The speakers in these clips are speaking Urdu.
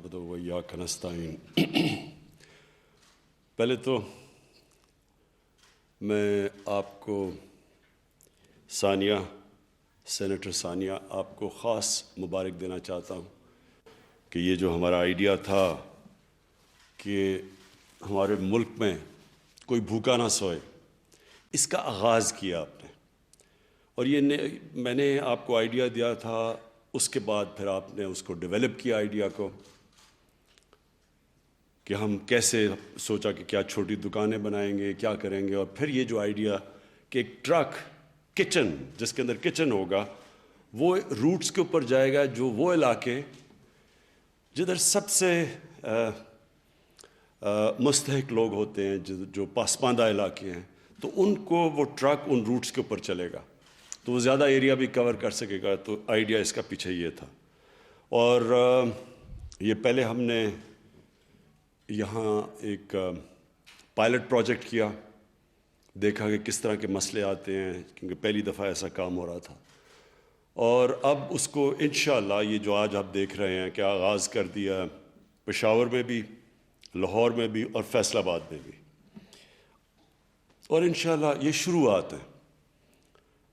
نعبد و ایاک نستعین۔ پہلے تو میں آپ کو سینیٹر ثانیہ آپ کو خاص مبارک دینا چاہتا ہوں کہ یہ جو ہمارا آئیڈیا تھا کہ ہمارے ملک میں کوئی بھوکا نہ سوئے، اس کا آغاز کیا آپ نے، اور یہ میں نے آپ کو آئیڈیا دیا تھا، اس کے بعد پھر آپ نے اس کو ڈیولپ کیا آئیڈیا کو کہ ہم کیسے سوچا کہ کیا چھوٹی دکانیں بنائیں گے، کیا کریں گے، اور پھر یہ جو آئیڈیا کہ ایک ٹرک کچن جس کے اندر کچن ہوگا وہ روٹس کے اوپر جائے گا، جو وہ علاقے جدھر سب سے مستحق لوگ ہوتے ہیں، جو پسماندہ علاقے ہیں، تو ان کو وہ ٹرک ان روٹس کے اوپر چلے گا تو وہ زیادہ ایریا بھی کور کر سکے گا۔ تو آئیڈیا اس کا پیچھے یہ تھا، اور یہ پہلے ہم نے یہاں ایک پائلٹ پروجیکٹ کیا، دیکھا کہ کس طرح کے مسئلے آتے ہیں، کیونکہ پہلی دفعہ ایسا کام ہو رہا تھا، اور اب اس کو انشاءاللہ یہ جو آج آپ دیکھ رہے ہیں کہ آغاز کر دیا پشاور میں بھی، لاہور میں بھی، اور فیصل آباد میں بھی، اور انشاءاللہ یہ شروعات ہیں۔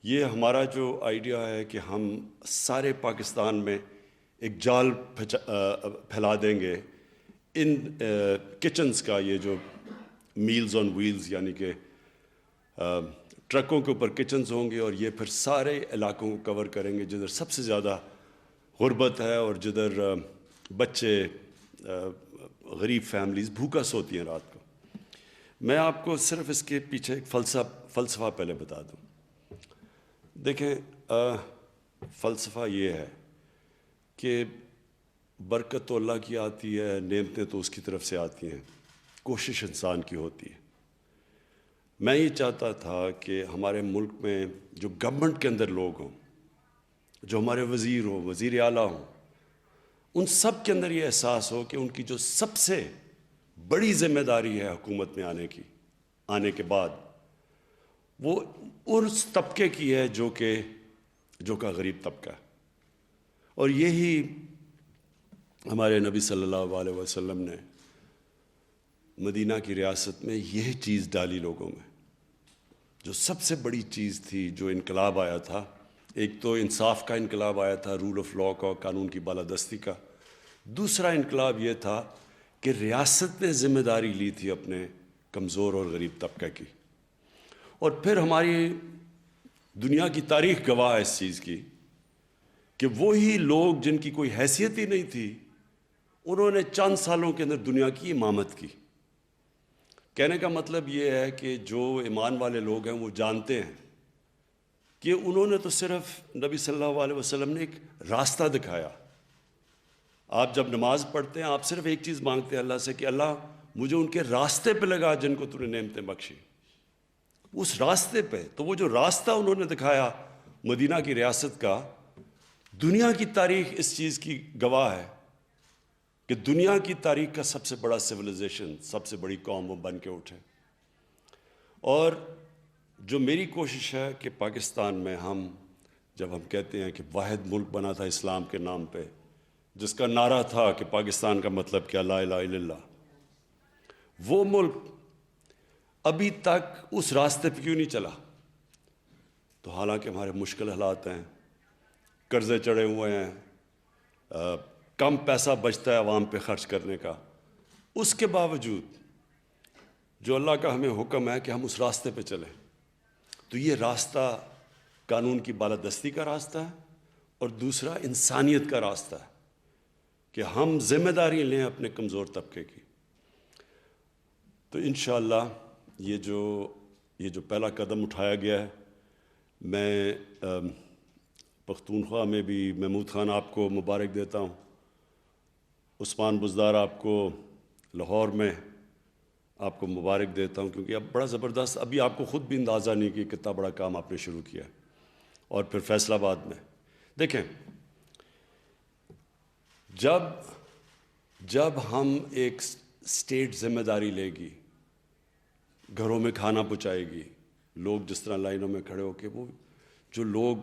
یہ ہمارا جو آئیڈیا ہے کہ ہم سارے پاکستان میں ایک جال پھیلا دیں گے ان کچنز کا، یہ جو میلز آن ویلز یعنی کہ ٹرکوں کے اوپر کچنز ہوں گے، اور یہ پھر سارے علاقوں کو کور کریں گے جدھر سب سے زیادہ غربت ہے اور جدھر بچے، غریب فیملیز بھوکا سوتی ہیں رات کو۔ میں آپ کو صرف اس کے پیچھے ایک فلسفہ پہلے بتا دوں۔ دیکھیں، فلسفہ یہ ہے کہ برکت تو اللہ کی آتی ہے، نعمتیں تو اس کی طرف سے آتی ہیں، کوشش انسان کی ہوتی ہے۔ میں یہ چاہتا تھا کہ ہمارے ملک میں جو گورنمنٹ کے اندر لوگ ہوں، جو ہمارے وزیر ہوں، وزیر اعلیٰ ہوں، ان سب کے اندر یہ احساس ہو کہ ان کی جو سب سے بڑی ذمہ داری ہے حکومت میں آنے کے بعد، وہ اس طبقے کی ہے جو کہ غریب طبقہ ہے، اور یہی ہمارے نبی صلی اللہ علیہ وسلم نے مدینہ کی ریاست میں یہ چیز ڈالی لوگوں میں، جو سب سے بڑی چیز تھی، جو انقلاب آیا تھا۔ ایک تو انصاف کا انقلاب آیا تھا، رول آف لاء کا، قانون کی بالادستی کا۔ دوسرا انقلاب یہ تھا کہ ریاست نے ذمہ داری لی تھی اپنے کمزور اور غریب طبقے کی، اور پھر ہماری دنیا کی تاریخ گواہ ہے اس چیز کی کہ وہی لوگ جن کی کوئی حیثیت ہی نہیں تھی، انہوں نے چند سالوں کے اندر دنیا کی امامت کی۔ کہنے کا مطلب یہ ہے کہ جو ایمان والے لوگ ہیں وہ جانتے ہیں کہ انہوں نے تو صرف نبی صلی اللہ علیہ وسلم نے ایک راستہ دکھایا۔ آپ جب نماز پڑھتے ہیں، آپ صرف ایک چیز مانگتے ہیں اللہ سے کہ اللہ مجھے ان کے راستے پہ لگا جن کو تو نے نعمتیں بخشی، اس راستے پہ۔ تو وہ جو راستہ انہوں نے دکھایا مدینہ کی ریاست کا، دنیا کی تاریخ اس چیز کی گواہ ہے کہ دنیا کی تاریخ کا سب سے بڑا سویلائزیشن، سب سے بڑی قوم وہ بن کے اٹھے۔ اور جو میری کوشش ہے کہ پاکستان میں جب ہم کہتے ہیں کہ واحد ملک بنا تھا اسلام کے نام پہ، جس کا نعرہ تھا کہ پاکستان کا مطلب کیا، لا الہ الا اللہ، وہ ملک ابھی تک اس راستے پہ کیوں نہیں چلا؟ تو حالانکہ ہمارے مشکل حالات ہیں، قرضے چڑھے ہوئے ہیں، کم پیسہ بچتا ہے عوام پہ خرچ کرنے کا، اس کے باوجود جو اللہ کا ہمیں حکم ہے کہ ہم اس راستے پہ چلیں، تو یہ راستہ قانون کی بالادستی کا راستہ ہے، اور دوسرا انسانیت کا راستہ ہے کہ ہم ذمہ داری لیں اپنے کمزور طبقے کی۔ تو انشاءاللہ یہ جو پہلا قدم اٹھایا گیا ہے، میں پختونخوا میں بھی محمود خان آپ کو مبارک دیتا ہوں، عثمان بزدار آپ کو لاہور میں آپ کو مبارک دیتا ہوں، کیونکہ اب بڑا زبردست، ابھی آپ کو خود بھی اندازہ نہیں کہ کتنا بڑا کام آپ نے شروع کیا ہے۔ اور پھر فیصل آباد میں دیکھیں، جب ہم ایک اسٹیٹ ذمہ داری لے گی، گھروں میں کھانا پہنچائے گی، لوگ جس طرح لائنوں میں کھڑے ہو کے، وہ جو لوگ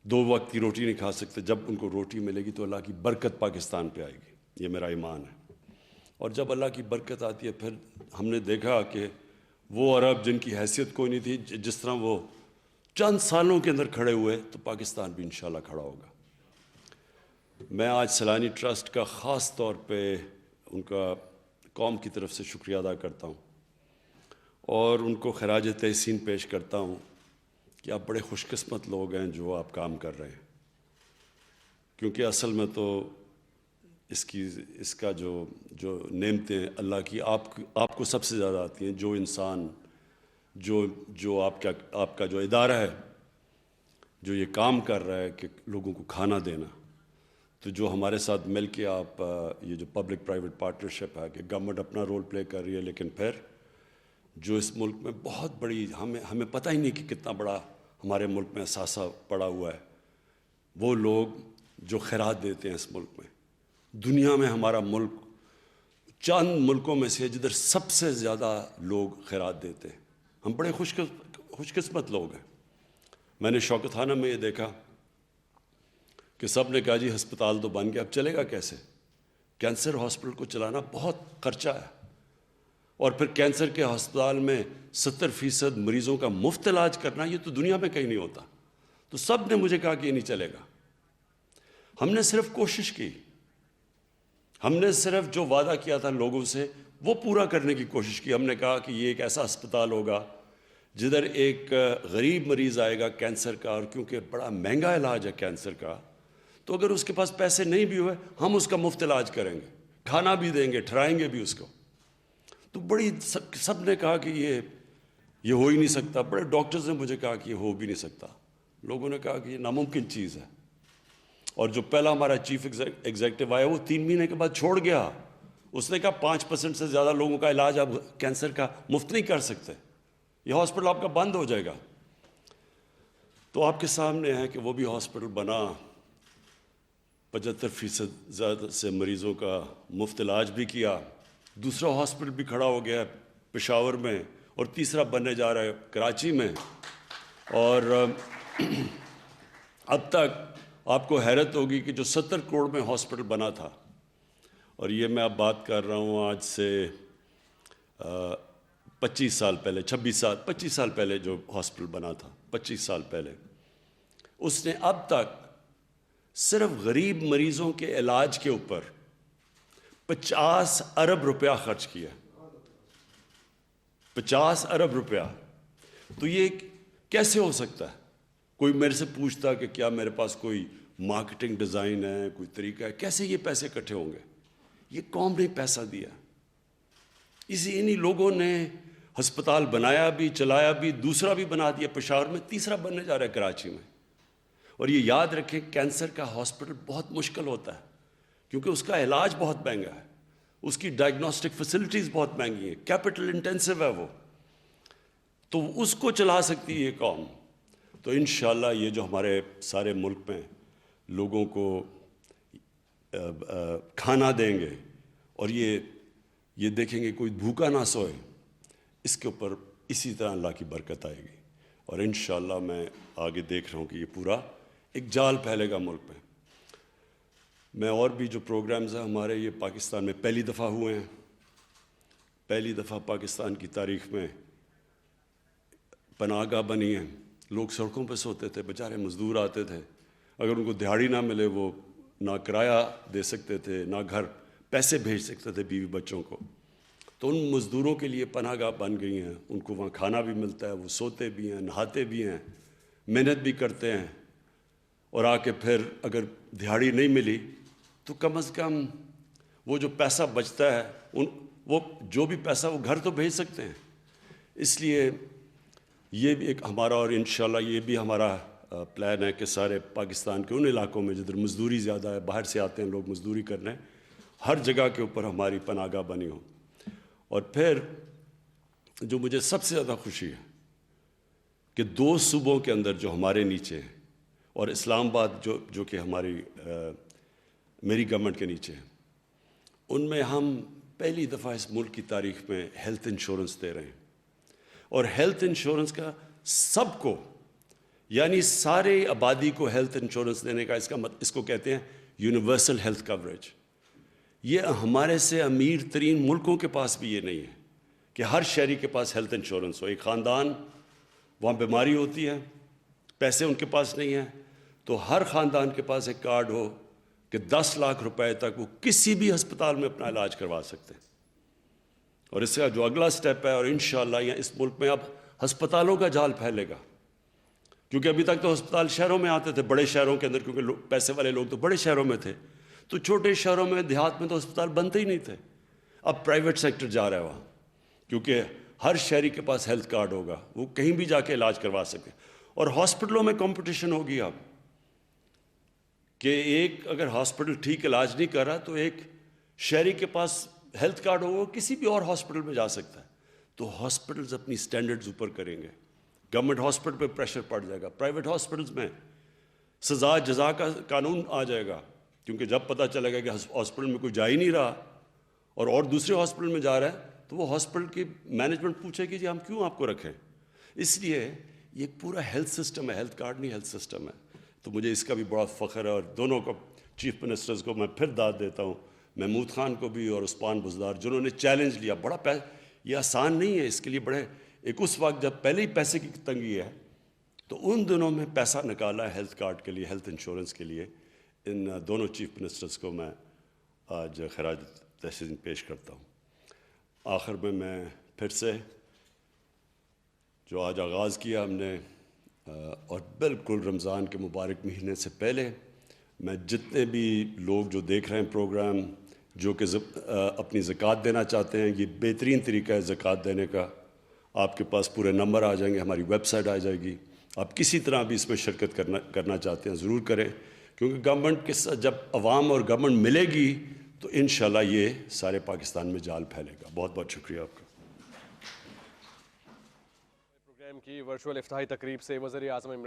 2 وقت کی روٹی نہیں کھا سکتے، جب ان کو روٹی ملے گی تو اللہ کی برکت پاکستان پہ آئے گی یہ میرا ایمان ہے. اور جب اللہ کی برکت آتی ہے پھر ہم نے دیکھا کہ وہ عرب جن کی حیثیت کوئی نہیں تھی، جس طرح وہ چند سالوں کے اندر کھڑے ہوئے تو پاکستان بھی انشاءاللہ کھڑا ہوگا. میں آج سیلانی ٹرسٹ کا خاص طور پہ ان کا قوم کی طرف سے شکریہ ادا کرتا ہوں اور ان کو خراج تحسین پیش کرتا ہوں کہ آپ بڑے خوش قسمت لوگ ہیں جو آپ کام کر رہے ہیں، کیونکہ اصل میں تو اس کا جو نعمتیں اللہ کی آپ کو سب سے زیادہ آتی ہیں. جو انسان جو آپ کا جو ادارہ ہے جو یہ کام کر رہا ہے کہ لوگوں کو کھانا دینا، تو جو ہمارے ساتھ مل کے آپ یہ جو پبلک پرائیویٹ پارٹنرشپ ہے کہ گورنمنٹ اپنا رول پلے کر رہی ہے، لیکن پھر جو اس ملک میں بہت بڑی ہمیں پتہ ہی نہیں کہ کتنا بڑا ہمارے ملک میں اثاثہ پڑا ہوا ہے، وہ لوگ جو خیرات دیتے ہیں اس ملک میں. دنیا میں ہمارا ملک چند ملکوں میں سے جدھر سب سے زیادہ لوگ خیرات دیتے ہیں. ہم بڑے خوش قسمت لوگ ہیں. میں نے شوکت خانہ میں یہ دیکھا کہ سب نے کہا جی ہسپتال تو بن گیا، اب چلے گا کیسے؟ کینسر ہاسپٹل کو چلانا بہت خرچہ ہے، اور پھر کینسر کے ہسپتال میں 70% مریضوں کا مفت علاج کرنا، یہ تو دنیا میں کہیں نہیں ہوتا. تو سب نے مجھے کہا کہ یہ نہیں چلے گا. ہم نے صرف کوشش کی، ہم نے صرف جو وعدہ کیا تھا لوگوں سے وہ پورا کرنے کی کوشش کی. ہم نے کہا کہ یہ ایک ایسا ہسپتال ہوگا جدھر ایک غریب مریض آئے گا کینسر کا، اور کیونکہ بڑا مہنگا علاج ہے کینسر کا، تو اگر اس کے پاس پیسے نہیں بھی ہوئے ہم اس کا مفت علاج کریں گے، کھانا بھی دیں گے، ٹھہرائیں گے بھی اس کو. تو بڑی سب نے کہا کہ یہ ہو ہی نہیں سکتا. بڑے ڈاکٹرز نے مجھے کہا کہ یہ ہو بھی نہیں سکتا. لوگوں نے کہا کہ یہ ناممکن چیز ہے. اور جو پہلا ہمارا چیف ایگزیکٹو آیا وہ 3 مہینے کے بعد چھوڑ گیا. اس نے کہا 5% سے زیادہ لوگوں کا علاج آپ کینسر کا مفت نہیں کر سکتے، یہ ہاسپٹل آپ کا بند ہو جائے گا. تو آپ کے سامنے ہے کہ وہ بھی ہاسپٹل بنا، 75% زیادہ سے مریضوں کا مفت علاج بھی کیا. دوسرا ہاسپٹل بھی کھڑا ہو گیا پشاور میں، اور تیسرا بننے جا رہا ہے کراچی میں. اور اب تک آپ کو حیرت ہوگی کہ جو 70 کروڑ میں ہاسپٹل بنا تھا، اور یہ میں اب بات کر رہا ہوں آج سے 25 سال پہلے 25 سال پہلے جو ہاسپٹل بنا تھا، 25 سال پہلے، اس نے اب تک صرف غریب مریضوں کے علاج کے اوپر 50 ارب روپیہ خرچ کیا. 50 ارب روپیہ. تو یہ کیسے ہو سکتا ہے؟ کوئی میرے سے پوچھتا کہ کیا میرے پاس کوئی مارکیٹنگ ڈیزائن ہے، کوئی طریقہ ہے، کیسے یہ پیسے اکٹھے ہوں گے؟ یہ قوم نے پیسہ دیا. انہی لوگوں نے ہسپتال بنایا بھی، چلایا بھی، دوسرا بھی بنا دیا پشاور میں، تیسرا بننے جا رہا ہے کراچی میں. اور یہ یاد رکھیں کینسر کا ہاسپٹل بہت مشکل ہوتا ہے کیونکہ اس کا علاج بہت مہنگا ہے، اس کی ڈائگنوسٹک فیسلٹیز بہت مہنگی ہیں، کیپٹل انٹینسو ہے وہ. تو اس کو چلا سکتی ہے یہ قوم. تو انشاءاللہ یہ جو ہمارے سارے ملک میں لوگوں کو کھانا دیں گے اور یہ دیکھیں گے کوئی بھوکا نہ سوئے، اس کے اوپر اسی طرح اللہ کی برکت آئے گی. اور انشاءاللہ میں آگے دیکھ رہا ہوں کہ یہ پورا ایک جال پھیلے گا ملک میں. میں اور بھی جو پروگرامز ہیں ہمارے، یہ پاکستان میں پہلی دفعہ ہوئے ہیں. پہلی دفعہ پاکستان کی تاریخ میں پناہ گاہ بنی ہیں. لوگ سڑکوں پہ سوتے تھے، بیچارے مزدور آتے تھے، اگر ان کو دہاڑی نہ ملے وہ نہ کرایہ دے سکتے تھے، نہ گھر پیسے بھیج سکتے تھے بیوی بچوں کو. تو ان مزدوروں کے لیے پناہ گاہ بن گئی ہیں. ان کو وہاں کھانا بھی ملتا ہے، وہ سوتے بھی ہیں، نہاتے بھی ہیں، محنت بھی کرتے ہیں. اور آ کے پھر اگر دہاڑی نہیں ملی تو کم از کم وہ جو پیسہ بچتا ہے وہ جو بھی پیسہ وہ گھر تو بھیج سکتے ہیں. اس لیے یہ بھی ایک ہمارا، اور انشاءاللہ یہ بھی ہمارا پلان ہے کہ سارے پاکستان کے ان علاقوں میں جدھر مزدوری زیادہ ہے، باہر سے آتے ہیں لوگ مزدوری کرنے، ہر جگہ کے اوپر ہماری پناہ گاہ بنی ہو. اور پھر جو مجھے سب سے زیادہ خوشی ہے کہ 2 صوبوں کے اندر جو ہمارے نیچے ہیں، اور اسلام آباد جو کہ میری گورنمنٹ کے نیچے ہیں، ان میں ہم پہلی دفعہ اس ملک کی تاریخ میں ہیلتھ انشورنس دے رہے ہیں. اور ہیلتھ انشورنس کا سب کو، یعنی سارے آبادی کو ہیلتھ انشورنس دینے کا اس کو کہتے ہیں یونیورسل ہیلتھ کوریج. یہ ہمارے سے امیر ترین ملکوں کے پاس بھی یہ نہیں ہے کہ ہر شہری کے پاس ہیلتھ انشورنس ہو. ایک خاندان وہاں بیماری ہوتی ہے, پیسے ان کے پاس نہیں ہیں, تو ہر خاندان کے پاس ایک کارڈ ہو کہ 10 لاکھ روپے تک وہ کسی بھی ہسپتال میں اپنا علاج کروا سکتے ہیں. اور اس کا جو اگلا سٹیپ ہے, اور انشاءاللہ یہاں اس ملک میں اب ہسپتالوں کا جال پھیلے گا, کیونکہ ابھی تک تو ہسپتال شہروں میں آتے تھے, بڑے شہروں کے اندر, کیونکہ پیسے والے لوگ تو بڑے شہروں میں تھے, تو چھوٹے شہروں میں, دیہات میں تو ہسپتال بنتے ہی نہیں تھے. اب پرائیویٹ سیکٹر جا رہا ہے وہاں, کیونکہ ہر شہری کے پاس ہیلتھ کارڈ ہوگا, وہ کہیں بھی جا کے علاج کروا سکے. اور ہاسپٹلوں میں کمپٹیشن ہوگی اب کہ ایک اگر ہاسپٹل ٹھیک علاج نہیں کر رہا تو ایک شہری کے پاس ہیلتھ کارڈ ہوگا, وہ کسی بھی اور ہاسپٹل میں جا سکتا ہے. تو ہاسپٹلز اپنی سٹینڈرڈز اوپر کریں گے, گورنمنٹ ہاسپٹل پہ پریشر پڑ جائے گا, پرائیویٹ ہاسپٹلز میں سزا جزا کا قانون آ جائے گا, کیونکہ جب پتہ چلے گا کہ ہاسپٹل میں کوئی جا ہی نہیں رہا اور دوسرے ہاسپٹل میں جا رہا ہے, تو وہ ہاسپٹل کی مینجمنٹ پوچھے گی جی ہم کیوں آپ کو رکھیں. اس لیے یہ ایک پورا ہیلتھ سسٹم ہے, ہیلتھ کارڈ نہیں, ہیلتھ سسٹم ہے. تو مجھے اس کا بھی بڑا فخر ہے, اور دونوں کو چیف منسٹرز کو میں پھر داد دیتا ہوں, محمود خان کو بھی اور عثمان بزدار, جنہوں نے چیلنج لیا. بڑا یہ آسان نہیں ہے, اس کے لیے بڑے ایک اس وقت جب پہلے ہی پیسے کی تنگی ہے, تو ان دنوں میں پیسہ نکالا ہے ہیلتھ کارڈ کے لیے, ہیلتھ انشورنس کے لیے. ان دونوں چیف منسٹرز کو میں آج خراج تحسین پیش کرتا ہوں. آخر میں پھر سے جو آج آغاز کیا ہم نے, اور بالکل رمضان کے مبارک مہینے سے پہلے, میں جتنے بھی لوگ جو دیکھ رہے ہیں پروگرام, جو کہ اپنی زکوٰۃ دینا چاہتے ہیں, یہ بہترین طریقہ ہے زکوٰۃ دینے کا. آپ کے پاس پورے نمبر آ جائیں گے, ہماری ویب سائٹ آ جائے گی. آپ کسی طرح بھی اس میں شرکت کرنا چاہتے ہیں ضرور کریں, کیونکہ گورنمنٹ کے ساتھ جب عوام اور گورنمنٹ ملے گی تو انشاءاللہ یہ سارے پاکستان میں جال پھیلے گا. بہت بہت شکریہ آپ کا. پروگرام کی ورچوئل افتتاحی تقریب سے وزیر اعظم